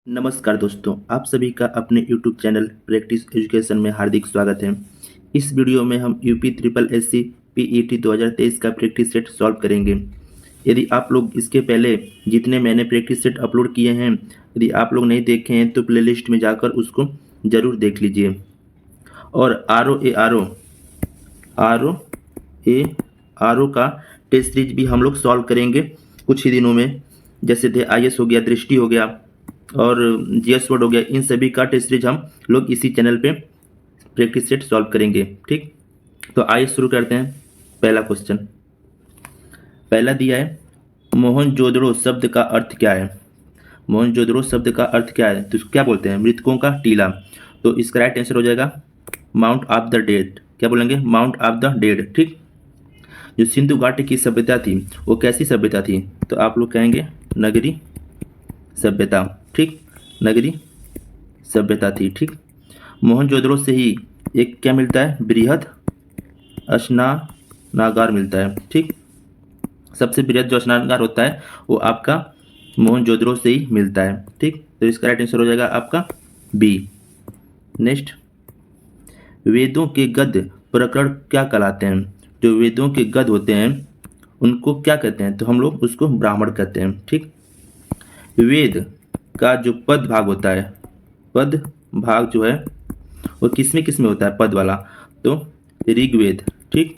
नमस्कार दोस्तों, आप सभी का अपने YouTube चैनल प्रैक्टिस एजुकेशन में हार्दिक स्वागत है। इस वीडियो में हम यूपी ट्रिपल एससी पीईटी 2023 का प्रैक्टिस सेट सॉल्व करेंगे। यदि आप लोग इसके पहले जितने मैंने प्रैक्टिस सेट अपलोड किए हैं, यदि आप लोग नहीं देखे हैं तो प्लेलिस्ट में जाकर उसको ज़रूर देख लीजिए। और आर ओ का टेस्ट सीरीज भी हम लोग सॉल्व करेंगे कुछ ही दिनों में। जैसे IAS हो गया, दृष्टि हो गया और GS वर्ड हो गया, इन सभी का टेस्ट सीरीज हम लोग इसी चैनल पे प्रैक्टिस सेट सॉल्व करेंगे। ठीक, तो आइए शुरू करते हैं। पहला क्वेश्चन पहला दिया है, मोहनजोदड़ो शब्द का अर्थ क्या है। मोहनजोदड़ो शब्द का अर्थ क्या है, तो इसको क्या बोलते हैं? मृतकों का टीला। तो इसका राइट आंसर हो जाएगा माउंट ऑफ द डेड। क्या बोलेंगे? Mount of the dead. ठीक, जो सिंधु घाटी की सभ्यता थी वो कैसी सभ्यता थी? तो आप लोग कहेंगे नगरी सभ्यता। ठीक, नगरी सभ्यता थी। ठीक, मोहनजोदड़ो से ही एक क्या मिलता है? बृहद स्नानागार मिलता है। ठीक, सबसे बृहद जो स्नानागार होता है वो आपका मोहनजोदड़ो से ही मिलता है। ठीक, तो इसका राइट आंसर हो जाएगा आपका बी। नेक्स्ट, वेदों के गद्य प्रकरण क्या कहलाते हैं? जो वेदों के गद्य होते हैं उनको क्या कहते हैं? तो हम लोग उसको ब्राह्मण कहते हैं। ठीक, वेद का जो पद भाग होता है, पद भाग जो है वो किसमें होता है? पद वाला, तो ऋग्वेद। ठीक,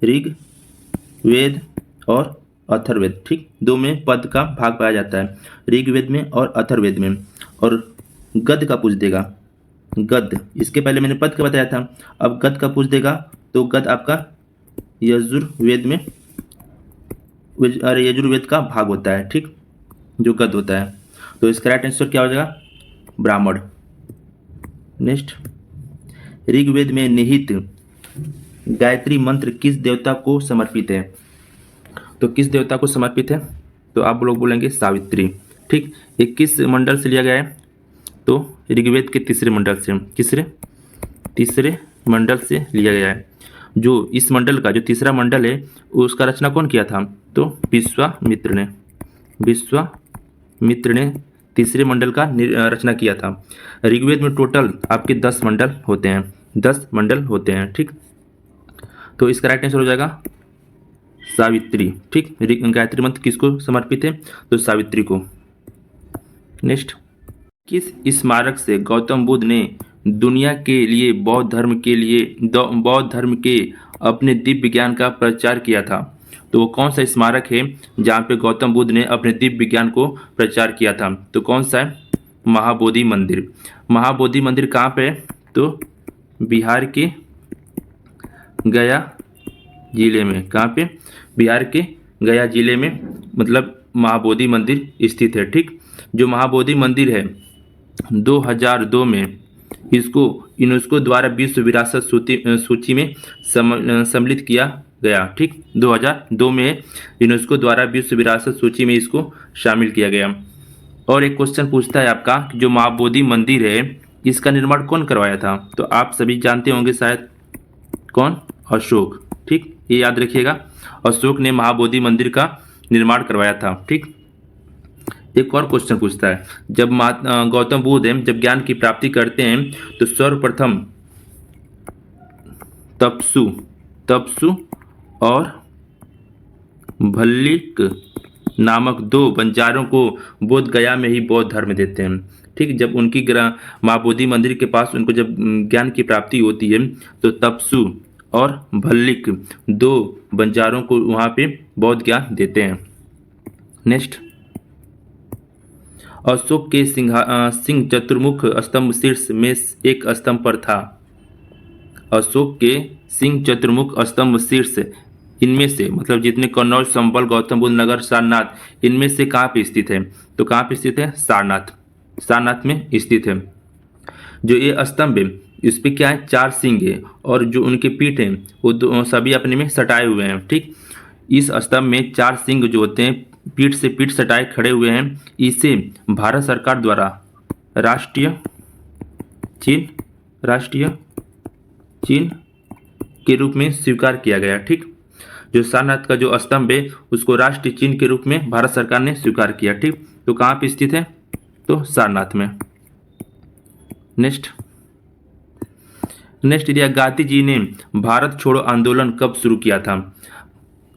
ऋग्वेद और अथर्ववेद। ठीक, दो में पद का भाग पाया जाता है, ऋग्वेद में और अथर्ववेद में। और गद्य का पूछ देगा, गद्य, इसके पहले मैंने पद का बताया था, अब गद्य का पूछ देगा तो गद्य आपका यजुर्वेद में, यजुर्वेद का भाग होता है। ठीक, जो गद्य होता है, तो इसका राइट आंसर क्या हो जाएगा? ब्राह्मण। नेक्स्ट, ऋग्वेद में निहित गायत्री मंत्र किस देवता को समर्पित है? तो किस देवता को समर्पित है? तो आप लोग बोलेंगे सावित्री। ठीक, ये किस मंडल से लिया गया है? तो ऋग्वेद के तीसरे मंडल से। तीसरे मंडल से लिया गया है। जो इस मंडल का जो तीसरा मंडल है उसका रचना कौन किया था? तो विश्वामित्र ने तीसरे मंडल का रचना किया था। ऋग्वेद में टोटल आपके 10 मंडल होते हैं, 10 मंडल होते हैं। ठीक, तो इसका राइट आंसर हो जाएगा सावित्री। ठीक, गायत्री मंत्र किसको समर्पित है? तो सावित्री को। नेक्स्ट, किस स्मारक से गौतम बुद्ध ने दुनिया के लिए बौद्ध धर्म के अपने दिव्य ज्ञान का प्रचार किया था? तो वो कौन सा स्मारक है जहाँ पे गौतम बुद्ध ने अपने दिव्य ज्ञान को प्रचार किया था? तो कौन सा है? महाबोधि मंदिर। महाबोधि मंदिर कहाँ पे है? तो बिहार के गया जिले में। कहाँ पे? बिहार के गया जिले में, मतलब महाबोधि मंदिर स्थित है। ठीक, जो महाबोधि मंदिर है 2002 में इसको यूनेस्को द्वारा विश्व विरासत सूची में सम्मिलित किया गया। ठीक, 2002 में यूनेस्को द्वारा विश्व विरासत सूची में इसको शामिल किया गया। और एक क्वेश्चन पूछता है आपका, जो महाबोधि मंदिर है इसका निर्माण कौन करवाया था? तो आप सभी जानते होंगे शायद, कौन? अशोक। ठीक, ये याद रखिएगा, अशोक ने महाबोधि मंदिर का निर्माण करवाया था। ठीक, एक और क्वेश्चन पूछता है, जब गौतम बुद्ध जब ज्ञान की प्राप्ति करते हैं तो सर्वप्रथम तपसु और भल्लिक नामक 2 बंजारों को बोध गया में ही बौद्ध धर्म देते हैं। ठीक, जब उनकी महाबोधि मंदिर के पास उनको जब ज्ञान की प्राप्ति होती है तो तपसु और भल्लिक 2 बंजारों को वहाँ पे बौद्ध ज्ञान देते हैं। नेक्स्ट, अशोक के सिंह चतुर्मुख स्तंभ शीर्ष में एक स्तंभ पर था। अशोक के सिंह चतुर्मुख स्तंभ शीर्ष इनमें से, मतलब जितने कन्नौज, संबल, गौतम बुद्ध नगर, सारनाथ, इनमें से कहाँ पे स्थित है? तो कहाँ पे स्थित है? सारनाथ में स्थित है। जो ये स्तंभ है इस पे क्या है? 4 सिंह है और जो उनके पीठ हैं वो सभी अपने में सटाए हुए हैं। ठीक, इस स्तंभ में 4 सिंह जो होते हैं पीठ से पीठ सटाए खड़े हुए हैं। इसे भारत सरकार द्वारा राष्ट्रीय चिन्ह के रूप में स्वीकार किया गया। ठीक, जो सारनाथ का जो स्तंभ है उसको राष्ट्रीय चिन्ह के रूप में भारत सरकार ने स्वीकार किया। ठीक, तो कहाँ पे स्थित है? तो सारनाथ में। नेक्स्ट दिया, गांधी जी ने भारत छोड़ो आंदोलन कब शुरू किया था?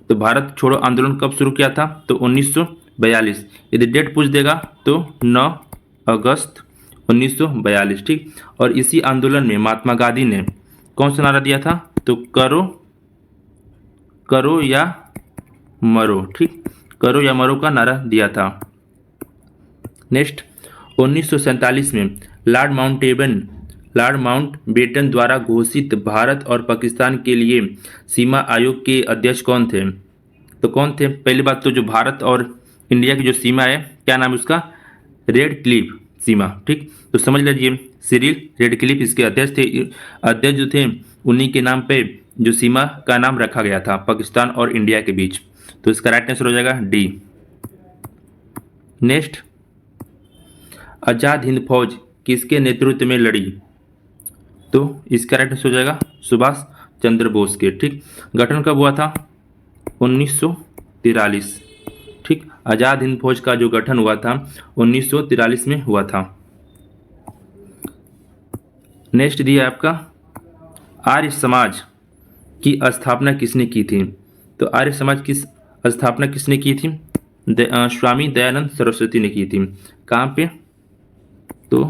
तो भारत छोड़ो आंदोलन कब शुरू किया था? तो 1942। यदि डेट पूछ देगा तो 9 अगस्त 1942। ठीक। और इसी आंदोलन में महात्मा गांधी ने कौन सा नारा दिया था? तो करो या मरो। ठीक, करो या मरो का नारा दिया था। नेक्स्ट 1947 में लॉर्ड माउंटबेटन द्वारा घोषित भारत और पाकिस्तान के लिए सीमा आयोग के अध्यक्ष कौन थे? तो कौन थे? पहली बात तो जो भारत और इंडिया की जो सीमा है, क्या नाम है उसका? रेड क्लिफ सीमा। ठीक, तो समझ लीजिए सिरिल रेड क्लिफ इसके अध्यक्ष थे। अध्यक्ष जो थे उन्हीं के नाम पे जो सीमा का नाम रखा गया था पाकिस्तान और इंडिया के बीच। तो इसका राइट आंसर हो जाएगा डी। नेक्स्ट, आजाद हिंद फौज किसके नेतृत्व में लड़ी? तो इसका राइट आंसर हो जाएगा सुभाष चंद्र बोस के। ठीक, गठन कब हुआ था? 1943। ठीक, आजाद हिंद फौज का जो गठन हुआ था 1943 में हुआ था। नेक्स्ट दिया आपका, आर्य समाज की स्थापना किसने की थी? तो आर्य समाज की स्थापना किसने की थी? स्वामी दयानंद सरस्वती ने की थी। कहाँ पे? तो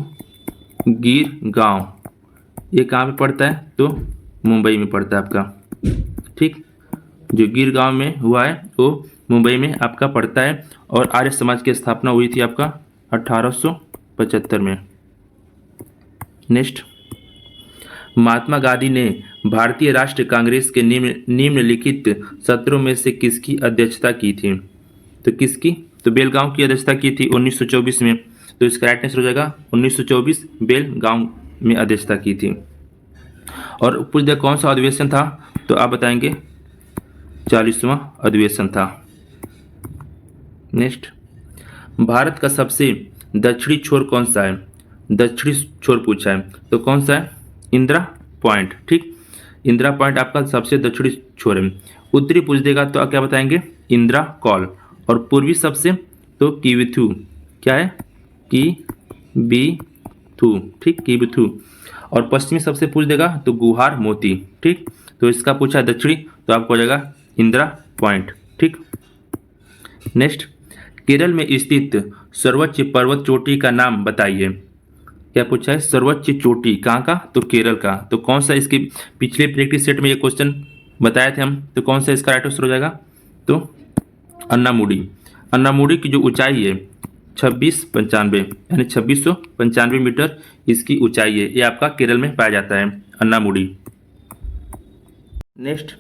गिर गांव। ये कहाँ पे पड़ता है? तो मुंबई में पड़ता है आपका। ठीक, जो गिर गांव में हुआ है वो मुंबई में आपका पड़ता है। और आर्य समाज की स्थापना हुई थी आपका 1875 में। नेक्स्ट, महात्मा गांधी ने भारतीय राष्ट्रीय कांग्रेस के निम्नलिखित सत्रों में से किसकी अध्यक्षता की थी? तो किसकी? तो बेलगांव की अध्यक्षता की थी 1924 में। तो इसका राइट आंसर हो जाएगा 1924, बेलगांव में अध्यक्षता की थी। और पूछ दिया कौन सा अधिवेशन था? तो आप बताएंगे 40वां अधिवेशन था। नेक्स्ट, भारत का सबसे दक्षिणी छोर कौन सा है? दक्षिणी छोर पूछा है तो कौन सा है? इंदिरा पॉइंट। ठीक, इंदिरा पॉइंट आपका सबसे दक्षिणी छोर है। उत्तरी पूछ देगा तो आप क्या बताएंगे? इंदिरा कॉल। और पूर्वी सबसे तो किबिथु। क्या है? किबिथु। ठीक, किबिथु। और पश्चिमी सबसे पूछ देगा तो गुहार मोती। ठीक, तो इसका पूछा दक्षिणी तो आपको हो जाएगा इंदिरा पॉइंट। ठीक। नेक्स्ट, केरल में स्थित सर्वोच्च पर्वत चोटी का नाम बताइए। क्या पूछा है? सर्वोच्च चोटी कहाँ का? तो केरल का। तो कौन सा? इसके पिछले प्रैक्टिस सेट में ये क्वेश्चन बताए थे हम। तो कौन सा इसका राइट आंसर हो जाएगा? तो अन्नामुडी की जो ऊंचाई है 2695 यानी 2695 मीटर इसकी ऊंचाई है। ये आपका केरल में पाया जाता है अन्नामुडी। नेक्स्ट,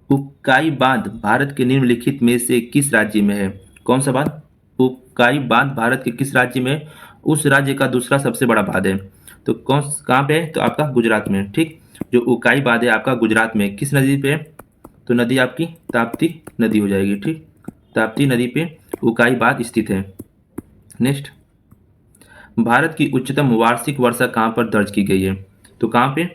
उक्काई बांध भारत के निम्नलिखित में से किस राज्य में है? कौन सा बांध? उक्काई बांध भारत के किस राज्य में? उस राज्य का दूसरा सबसे बड़ा बांध है। तो कहाँ पे है? तो आपका गुजरात में। ठीक, जो उक्काई बांध है आपका गुजरात में। किस नदी पे है? तो नदी आपकी ताप्ती नदी हो जाएगी। ठीक, ताप्ती नदी पे उक्काई बांध स्थित है। नेक्स्ट, भारत की उच्चतम वार्षिक वर्षा कहाँ पर दर्ज की गई है? तो कहाँ पे?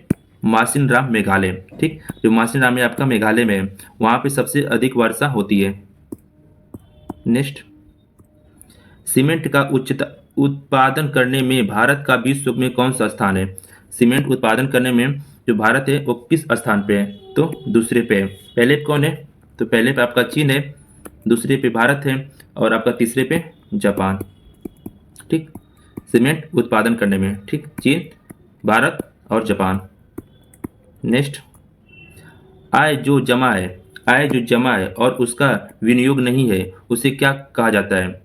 मासिनराम मेघालय। ठीक, जो मासिनराम है आपका मेघालय में है, वहाँ पे सबसे अधिक वर्षा होती है। नेक्स्ट, सीमेंट का उत्पादन करने में भारत का विश्व में कौन सा स्थान है? सीमेंट उत्पादन करने में जो भारत है वो किस स्थान पे है? तो दूसरे पे है। पहले पे कौन है? तो पहले पे आपका चीन है, दूसरे पे भारत है और आपका तीसरे पे जापान। ठीक, सीमेंट उत्पादन करने में। ठीक, चीन, भारत और जापान। नेक्स्ट, आय जो जमा है और उसका विनियोग नहीं है उसे क्या कहा जाता है?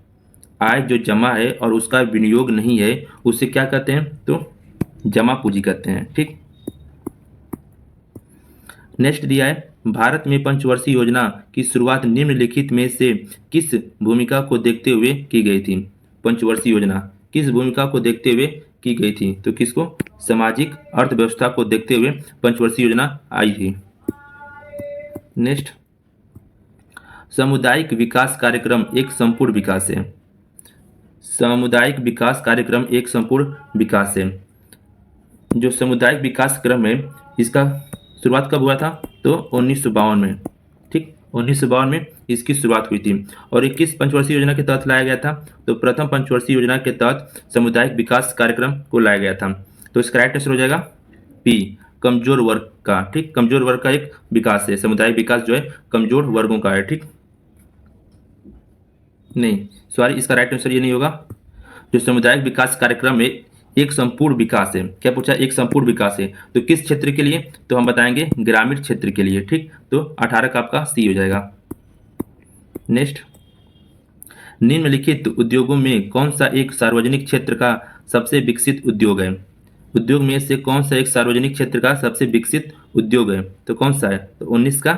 आय जो जमा है और उसका विनियोग नहीं है उसे क्या कहते हैं? तो जमा पूंजी कहते हैं। ठीक। नेक्स्ट दिया है, भारत में पंचवर्षीय योजना की शुरुआत निम्नलिखित में से किस भूमिका को देखते हुए की गई थी? पंचवर्षीय योजना किस भूमिका को देखते हुए की गई थी? तो किसको? सामाजिक अर्थव्यवस्था को देखते हुए पंचवर्षीय योजना आई थी। नेक्स्ट, सामुदायिक विकास कार्यक्रम एक संपूर्ण विकास है। सामुदायिक विकास कार्यक्रम एक संपूर्ण विकास है। जो सामुदायिक विकास क्रम है इसका शुरुआत कब हुआ था? तो 1952 में। ठीक, 1952 में इसकी शुरुआत हुई थी। और 21 पंचवर्षीय योजना के तहत लाया गया था। तो प्रथम पंचवर्षीय योजना के तहत सामुदायिक विकास कार्यक्रम को लाया गया था। तो इसका राइट आंसर हो जाएगा पी, कमजोर वर्ग का। ठीक, कमजोर वर्ग का एक विकास है, सामुदायिक विकास जो है कमजोर वर्गों का है। ठीक, नहीं सॉरी, इसका राइट आंसर ये नहीं होगा। जो सामुदायिक विकास कार्यक्रम में एक संपूर्ण विकास है, क्या पूछा, एक संपूर्ण विकास है, तो किस क्षेत्र के लिए, तो हम बताएंगे ग्रामीण क्षेत्र के लिए। ठीक, तो 18 का आपका सी हो जाएगा। नेक्स्ट, निम्नलिखित उद्योगों में कौन सा एक सार्वजनिक क्षेत्र का सबसे विकसित उद्योग है। उद्योग में से कौन सा एक सार्वजनिक क्षेत्र का सबसे विकसित उद्योग है, तो कौन सा है, तो 19 का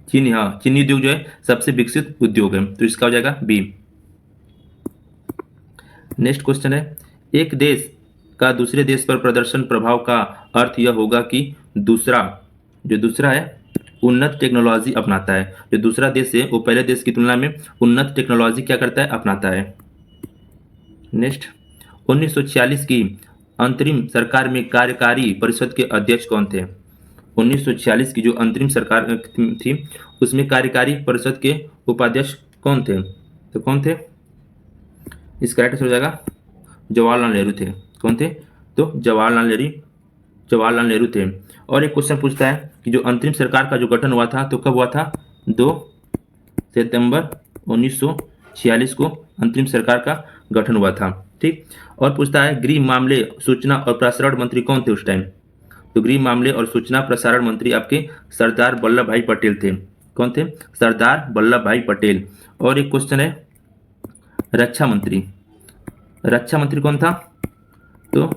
चीनी। हाँ, चीनी उद्योग जो है सबसे विकसित उद्योग है, तो इसका हो जाएगा बी। नेक्स्ट क्वेश्चन है, एक देश का दूसरे देश पर प्रदर्शन प्रभाव का अर्थ यह होगा कि जो दूसरा है उन्नत टेक्नोलॉजी अपनाता है। जो दूसरा देश है वो पहले देश की तुलना में उन्नत टेक्नोलॉजी क्या करता है, अपनाता है। नेक्स्ट, 1946 की अंतरिम सरकार में कार्यकारी परिषद के अध्यक्ष कौन थे। 1946 की जो अंतरिम सरकार थी उसमें कार्यकारी परिषद के उपाध्यक्ष कौन थे, तो कौन थे, इसका राइट आंसर हो जाएगा जवाहरलाल नेहरू थे। कौन थे, तो जवाहरलाल नेहरू थे। और एक क्वेश्चन पूछता है कि जो अंतरिम सरकार का जो गठन हुआ था तो कब हुआ था, 2 सितंबर 1946 को अंतरिम सरकार का गठन हुआ था। ठीक, और पूछता है गृह मामले, सूचना और प्रसारण मंत्री कौन थे उस टाइम, तो गृह मामले और सूचना प्रसारण मंत्री आपके सरदार वल्लभ भाई पटेल थे। कौन थे, सरदार वल्लभ भाई पटेल। और एक क्वेश्चन है रक्षा मंत्री कौन था, तो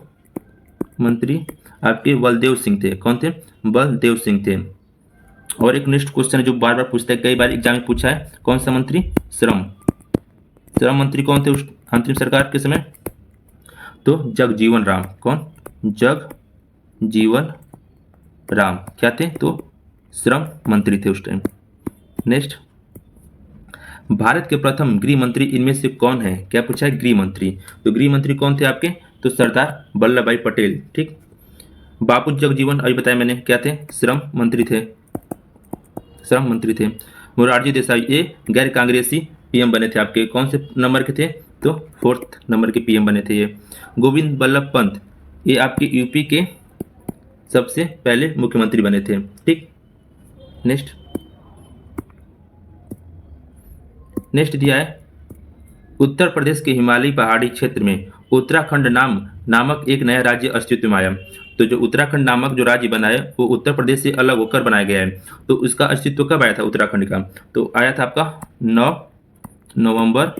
मंत्री आपके बलदेव सिंह थे। कौन थे, बलदेव सिंह थे। और एक नेक्स्ट क्वेश्चन है जो बार बार पूछता है, कई बार एग्जाम में पूछा है, कौन सा मंत्री, श्रम मंत्री कौन थे उस अंतरिम सरकार के समय, तो जगजीवन राम। कौन, जगजीवन राम क्या थे, तो श्रम मंत्री थे उस टाइम। नेक्स्ट, भारत के प्रथम गृह मंत्री इनमें से कौन है, क्या पूछा है, गृह मंत्री। तो गृह मंत्री कौन थे आपके, तो सरदार वल्लभ भाई पटेल। ठीक, बाबू जगजीवन अभी बताया मैंने क्या थे, श्रम मंत्री थे। मोरारजी देसाई ये गैर कांग्रेसी पीएम बने थे आपके, कौन से नंबर के थे, तो 4th नंबर के पीएम बने थे ये। गोविंद बल्लभ पंत ये आपके यूपी के सबसे पहले मुख्यमंत्री बने थे। ठीक, नेक्स्ट दिया है, उत्तर प्रदेश के हिमालयी पहाड़ी क्षेत्र में उत्तराखंड नामक एक नया राज्य अस्तित्व में आया। तो जो उत्तराखंड नामक जो राज्य बना है वो उत्तर प्रदेश से अलग होकर बनाया गया है। तो उसका अस्तित्व कब आया था उत्तराखंड का, तो आया था आपका 9 नवंबर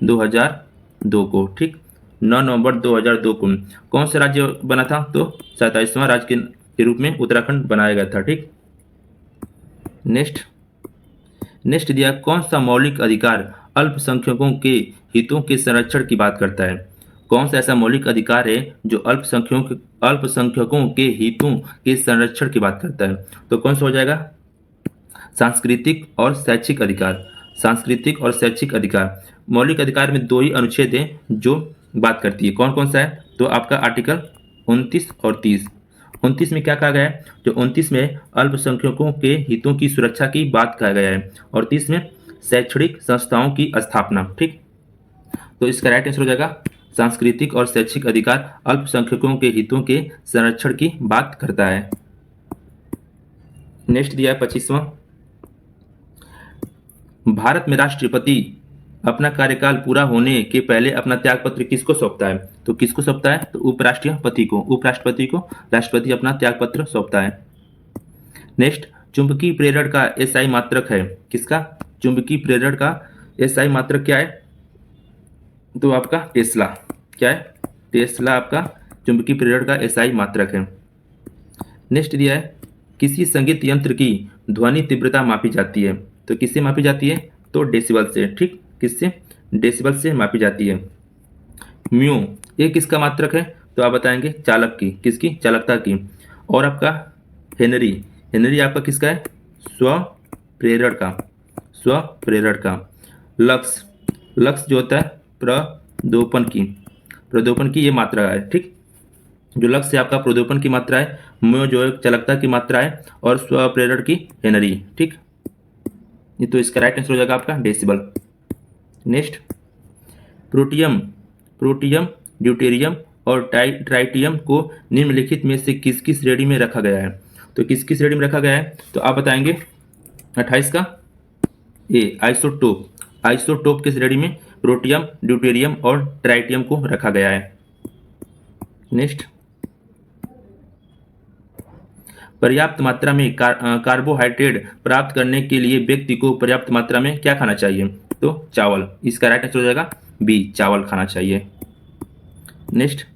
2002 को। ठीक, 9 नवंबर 2002 को कौन सा राज्य बना था, तो 27वां राज्य के रूप में उत्तराखंड बनाया गया था। ठीक, नेक्स्ट दिया, कौन सा मौलिक अधिकार अल्पसंख्यकों के हितों के संरक्षण की बात करता है। कौन सा ऐसा मौलिक अधिकार है जो अल्पसंख्यकों के हितों के संरक्षण की बात करता है, तो कौन सा हो जाएगा, सांस्कृतिक और शैक्षिक अधिकार। मौलिक अधिकार में 2 ही अनुच्छेद हैं जो बात करती है, कौन कौन सा है, तो आपका आर्टिकल 29 और 30। 29 में क्या कहा गया है, जो 29 में अल्पसंख्यकों के हितों की सुरक्षा की बात कहा गया है, और 30 में शैक्षणिक संस्थाओं की स्थापना। ठीक, तो इसका राइट आंसर हो जाएगा सांस्कृतिक और शैक्षिक अधिकार अल्पसंख्यकों के हितों के संरक्षण की बात करता है। नेक्स्ट दिया है 25वां, भारत में राष्ट्रपति अपना कार्यकाल पूरा होने के पहले अपना त्यागपत्र किसको सौंपता है, तो किसको सौंपता है, तो उपराष्ट्रपति को राष्ट्रपति अपना त्यागपत्र सौंपता है। नेक्स्ट, चुंबकीय प्रेरण का एसआई मात्रक है किसका, चुंबकीय प्रेरण का एसआई मात्रक क्या है, तो आपका टेस्ला। क्या है, टेस्ला आपका चुंबकीय प्रेरण का एसआई मात्रक है। नेक्स्ट दिया है, किसी संगीत यंत्र की ध्वनि तीव्रता मापी जाती है, तो किससे मापी जाती है, तो डेसिबल से। ठीक, किससे, डेसिबल से मापी जाती है। म्यू ये किसका मात्रक है, तो आप बताएंगे चालक की, किसकी, चालकता की। और आपका हेनरी आपका किसका है, स्वप्रेरण का। लक्स जो होता है प्रदोपन की ये मात्रा है। ठीक, जो लक्ष्य है आपका प्रोद्योपन की मात्रा है, म्यो जो है चालकता की मात्रा है, और स्वप्रेरण की हेनरी। ठीक, ये तो इसका राइट आंसर हो जाएगा आपका decibel. Next, protium protium deuterium और ट्राइटियम को निम्नलिखित में से किसकी श्रेणी में रखा गया है? तो किसकी श्रेणी में रखा गया है तो आप बताएंगे 28 का ए आइसोटोप। आइसोटोप की श्रेणी में प्रोटियम ड्यूटेरियम और ट्राइटियम को रखा गया है। नेक्स्ट, पर्याप्त मात्रा में कार्बोहाइड्रेट प्राप्त करने के लिए व्यक्ति को पर्याप्त मात्रा में क्या खाना चाहिए? तो चावल। इसका राइट आंसर हो जाएगा बी, चावल खाना चाहिए। नेक्स्ट,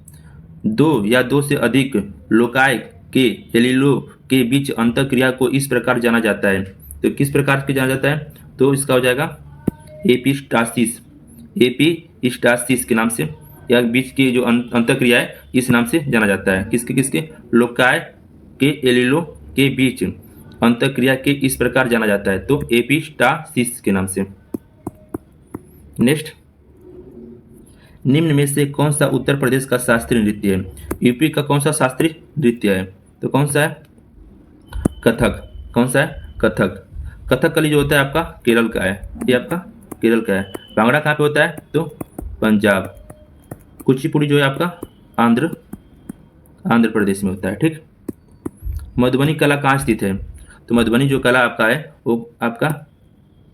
दो या दो से अधिक लोकाय के एलीलों के बीच अंतःक्रिया को इस प्रकार जाना जाता है। तो किस प्रकार से जाना जाता है? तो इसका हो जाएगा एपिस्टासिस। एपिस्टासिस के नाम से, या बीच की जो अंतःक्रिया है इस नाम से जाना जाता है। किसके किसके? लोकाय के एलीलों के बीच अंतःक्रिया के इस प्रकार जाना जाता है, तो एपिस्टासिस के नाम से। नेक्स्ट, निम्न में से कौन सा उत्तर प्रदेश का शास्त्रीय नृत्य है? यूपी का कौन सा शास्त्रीय नृत्य है? तो कौन सा है? कथक। कौन सा है? कथक। कथकली जो होता है आपका केरल का है, ये आपका केरल का है। भांगड़ा कहाँ पे होता है? तो पंजाब। कुचिपुड़ी जो है आपका आंध्र प्रदेश में होता है। ठीक, मधुबनी कला कहाँ स्थित है? तो मधुबनी जो कला आपका है वो आपका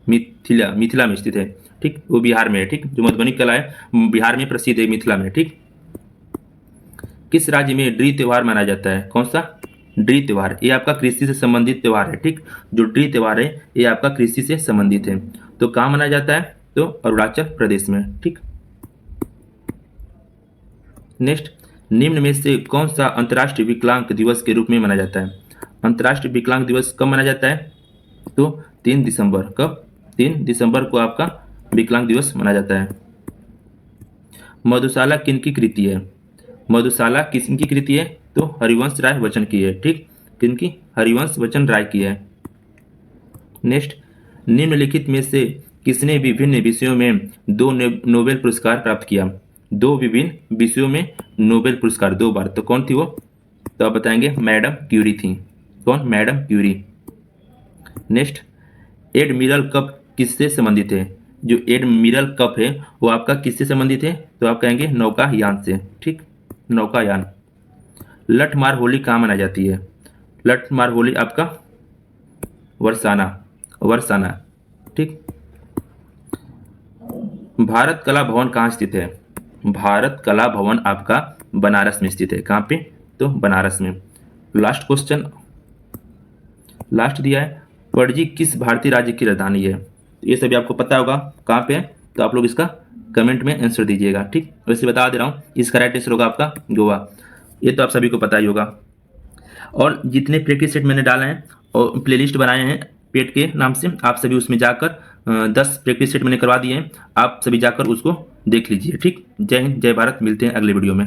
मिथिला में स्थित है। ठीक, वो बिहार में है। ठीक, जो मधुबनी कला है बिहार में प्रसिद्ध है, मिथिला में। ठीक, किस राज्य में ड्री त्योहार मनाया जाता है? कौन सा? ड्री त्योहार। ये आपका कृषि से संबंधित त्योहार है। ठीक, जो ड्री त्योहार है ये आपका कृषि से संबंधित है। तो कहाँ मनाया जाता है? तो अरुणाचल प्रदेश में। ठीक, नेक्स्ट, निम्न में से कौन सा अंतर्राष्ट्रीय विकलांग दिवस के रूप में मनाया जाता है? अंतर्राष्ट्रीय विकलांग दिवस कब मनाया जाता है? तो 3 दिसंबर। कब? 3 दिसंबर को आपका विकलांग दिवस मनाया जाता है। मधुशाला किनकी कृति है? मधुशाला किसकी कृति है? तो हरिवंश राय बच्चन की है। ठीक, किनकी? हरिवंश बच्चन राय की है। नेक्स्ट, निम्नलिखित में से किसने विभिन्न विषयों में 2 नोबेल पुरस्कार प्राप्त किया? 2 विभिन्न विषयों में नोबेल पुरस्कार 2 बार। तो कौन थी वो? तो आप बताएंगे मैडम क्यूरी थी। कौन? Madam Curie. Next, admiral cup किससे संबंधित है? जो एडमिरल कप है वो आपका किससे संबंधित है? तो आप कहेंगे नौकायान से। ठीक, नौकायान। लठमार होली कहाँ मनाई जाती है? लठमार होली आपका वर्षाना। ठीक, भारत कला भवन कहाँ स्थित है? भारत कला भवन आपका बनारस में स्थित है। कहाँ पे? तो बनारस में। लास्ट क्वेश्चन, लास्ट दिया है, पणजी किस भारतीय राज्य की राजधानी है? ये सभी आपको पता होगा कहाँ पे है, तो आप लोग इसका कमेंट में आंसर दीजिएगा। ठीक, वैसे बता दे रहा हूँ इसका राइट आंसर होगा आपका गोवा। ये तो आप सभी को पता ही होगा। और जितने प्रैक्टिस सेट मैंने डाले हैं और प्लेलिस्ट बनाए हैं पेट के नाम से, आप सभी उसमें जाकर 10 प्रैक्टिस सेट मैंने करवा दिए हैं, आप सभी जाकर उसको देख लीजिए। ठीक, जय हिंद, जय भारत। मिलते हैं अगले वीडियो में।